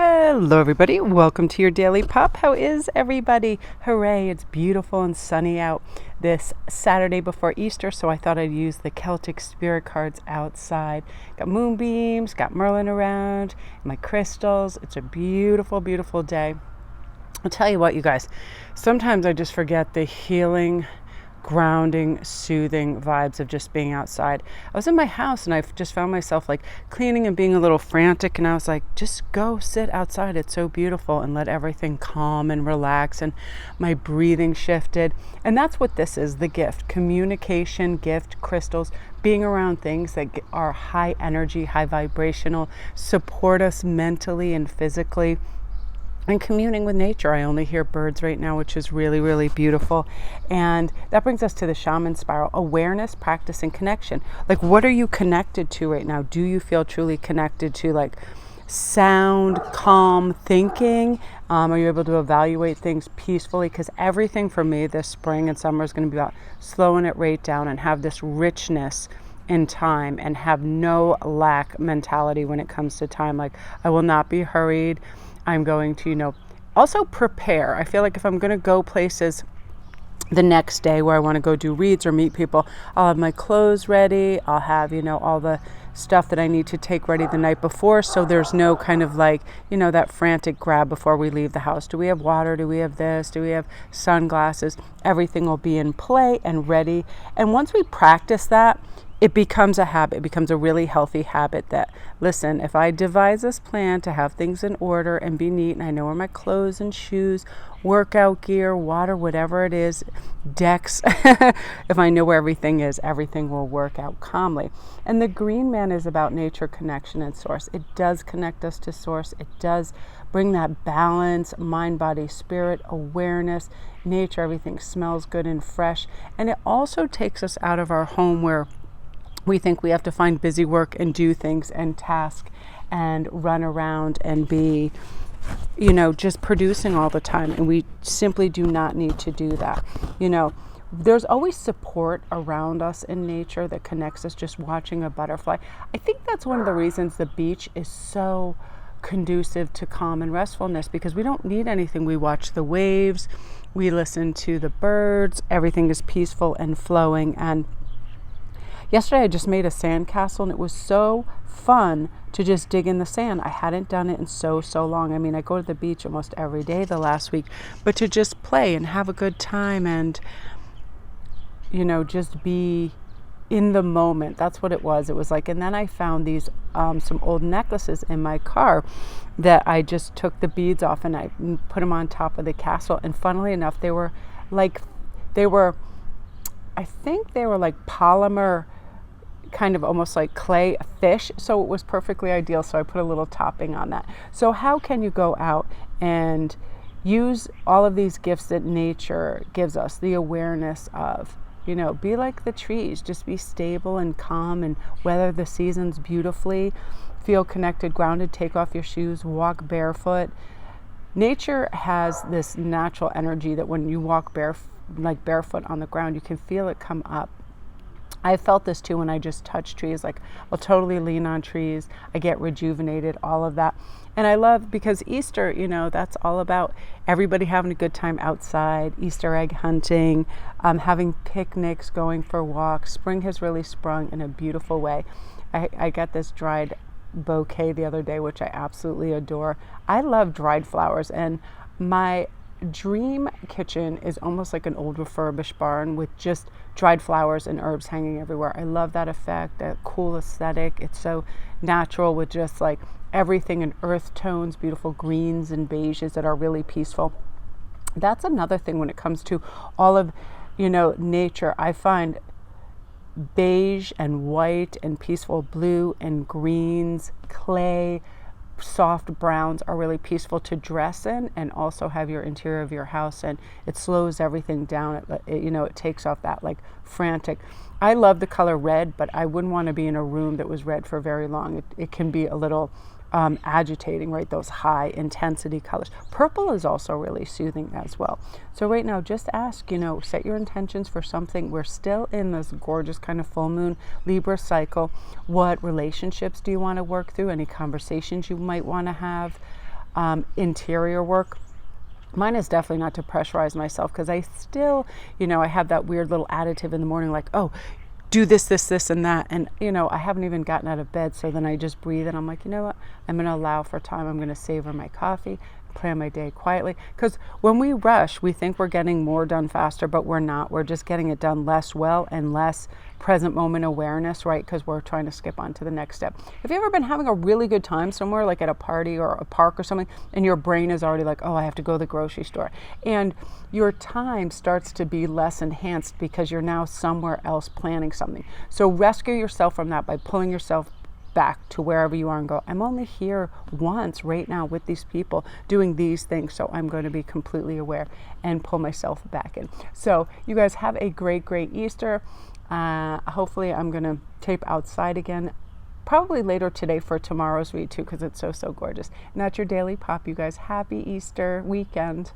Hello everybody, welcome to your Daily Pop. How is everybody? Hooray, it's beautiful and sunny out this Saturday before Easter, so I thought I'd use the Celtic Spirit cards outside. Got moonbeams, got Merlin around, my crystals. It's a beautiful, beautiful day. I'll tell you what, you guys, sometimes I just forget the healing, grounding, soothing vibes of just being outside. I was in my house and I just found myself like cleaning and being a little frantic, and I was like, just go sit outside. It's so beautiful, and let everything calm and relax, and my breathing shifted. And that's what this is, the gift. Communication, gift, crystals, being around things that are high energy, high vibrational, support us mentally and physically. And communing with nature. I only hear birds right now, which is really, really beautiful. And that brings us to the shaman spiral: awareness, practice, and connection. Like, what are you connected to right now? Do you feel truly connected to like sound, calm thinking? Are you able to evaluate things peacefully? Because everything for me this spring and summer is going to be about slowing it right down and have this richness in time, and have no lack mentality when it comes to time. Like, I will not be hurried. I'm going to, also prepare. I feel like if I'm going to go places the next day where I want to go do reads or meet people, I'll have my clothes ready. I'll have, all the stuff that I need to take ready the night before. So there's no kind of like, that frantic grab before we leave the house. Do we have water? Do we have this? Do we have sunglasses? Everything will be in play and ready. And once we practice that, it becomes a habit. It becomes a really healthy habit that, listen, if I devise this plan to have things in order and be neat, and I know where my clothes and shoes, workout gear, water, whatever it is, decks, if I know where everything is, everything will work out calmly. And the green man is about nature, connection, and source. It does connect us to source. It does bring that balance, mind, body, spirit, awareness, nature. Everything smells good and fresh. And it also takes us out of our home where we think we have to find busy work and do things and task and run around and be, just producing all the time. And we simply do not need to do that. There's always support around us in nature that connects us. Just watching a butterfly. I think that's one of the reasons the beach is so conducive to calm and restfulness, because we don't need anything. We watch the waves, we listen to the birds, everything is peaceful and flowing. And yesterday I just made a sand castle, and it was so fun to just dig in the sand. I hadn't done it in so long. I mean, I go to the beach almost every day the last week, but to just play and have a good time and, just be in the moment. That's what it was. It was like, and then I found these, some old necklaces in my car that I just took the beads off and I put them on top of the castle. And funnily enough, I think they were like polymer, kind of almost like clay fish, so it was perfectly ideal. So I put a little topping on that. So how can you go out and use all of these gifts that nature gives us? The awareness of, be like the trees, just be stable and calm and weather the seasons beautifully, feel connected, grounded, take off your shoes, walk barefoot. Nature has this natural energy that when you walk barefoot on the ground, you can feel it come up. I felt this too when I just touch trees. Like, I'll totally lean on trees. I get rejuvenated, all of that. And I love, because Easter, that's all about everybody having a good time outside, Easter egg hunting, having picnics, going for walks. Spring has really sprung in a beautiful way. I got this dried bouquet the other day, which I absolutely adore. I love dried flowers, and my dream kitchen is almost like an old refurbished barn with just dried flowers and herbs hanging everywhere. I love that effect, that cool aesthetic. It's so natural with just like everything in earth tones, beautiful greens and beiges that are really peaceful. That's another thing when it comes to all of, nature. I find beige and white and peaceful blue and greens, clay, soft browns are really peaceful to dress in and also have your interior of your house, and it slows everything down. It takes off that like frantic. I love the color red, but I wouldn't want to be in a room that was red for very long. It can be a little agitating, right? Those high intensity colors. Purple is also really soothing as well. So right now, just ask, set your intentions for something. We're still in this gorgeous kind of full moon Libra cycle. What relationships do you want to work through? Any conversations you might want to have? interior work. Mine is definitely not to pressurize myself, because I still, I have that weird little additive in the morning, like, oh, do this, and that. And, I haven't even gotten out of bed. So then I just breathe and I'm like, you know what? I'm going to allow for time. I'm going to savor my coffee, plan my day quietly. Because when we rush, we think we're getting more done faster, but we're not. We're just getting it done less well and less present moment awareness, right? Because we're trying to skip on to the next step. Have you ever been having a really good time somewhere, like at a party or a park or something, and your brain is already like, oh, I have to go to the grocery store? And your time starts to be less enhanced because you're now somewhere else planning something. So rescue yourself from that by pulling yourself back to wherever you are and go, I'm only here once right now with these people doing these things, so I'm going to be completely aware and pull myself back in. So you guys have a great Easter. Hopefully I'm going to tape outside again, probably later today for tomorrow's read too, because it's so gorgeous. And that's your Daily Pop, you guys. Happy Easter weekend.